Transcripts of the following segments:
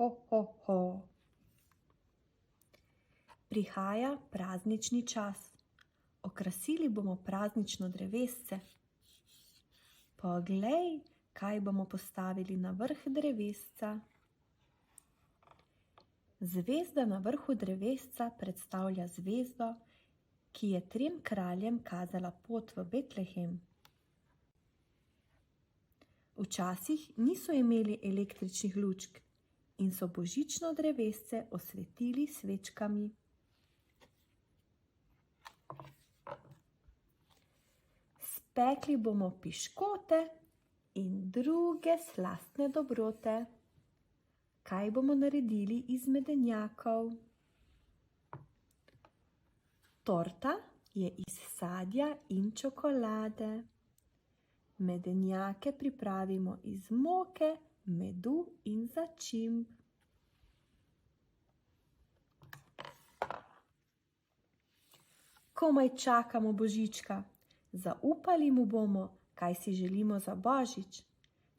ho, ho, ho. Prihaja praznični čas. Okrasili bomo praznično drevesce. Poglej, kaj bomo postavili na vrh drevesca. Zvezda na vrhu drevesca predstavlja zvezdo, ki je 3 kraljem kazala pot v Betlehem. Včasih niso imeli električnih lučk in so božično drevesce osvetili s svečkami. Spekli bomo piškote in druge slastne dobrote. Kaj bomo naredili iz medenjakov? Torta je iz sadja in čokolade. Medenjake pripravimo iz moke, medu in začimb. Komaj čakamo Božička. Zaupali mu bomo, kaj si želimo za Božič.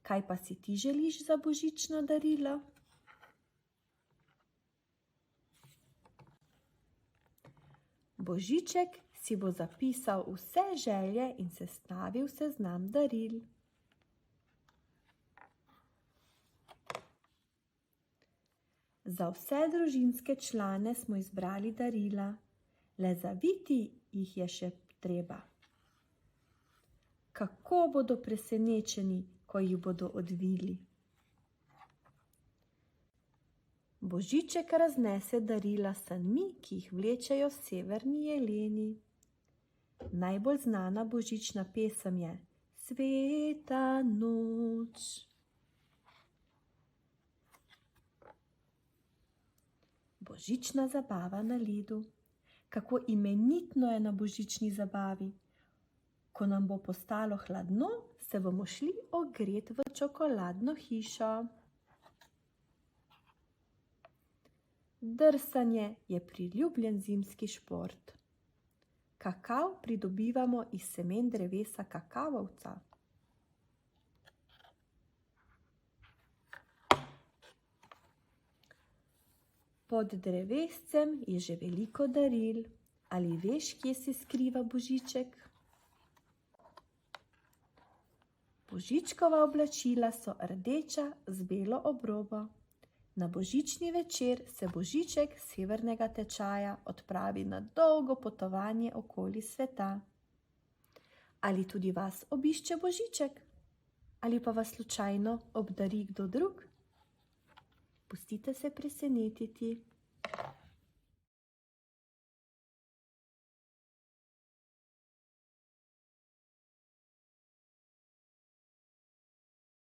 Kaj pa si ti želiš za božično darilo? Božiček si bo zapisal vse želje in sestavil seznam daril. Za vse družinske člane smo izbrali darila, le zaviti jih je še treba. Kako bodo presenečeni, ko jih bodo odvili? Božiček raznese darila s sanmi, ki jih vlečejo severni jeleni. Najbolj znana božična pesem je Sveta noč. Božična zabava na ledu. Kako imenitno je na božični zabavi. Ko nam bo postalo hladno, se bomo šli ogret v čokoladno hišo. Drsanje je priljubljen zimski šport. Kakav pridobivamo iz semen drevesa kakavovca. Pod drevescem je že veliko daril. Ali veš, kje se skriva Božiček? Božičkova oblačila so rdeča z belo obrobo. Na božični večer se Božiček s severnega tečaja odpravi na dolgo potovanje okoli sveta. Ali tudi vas obišče Božiček? Ali pa vas slučajno obdari kdo drug? Pustite se presenetiti.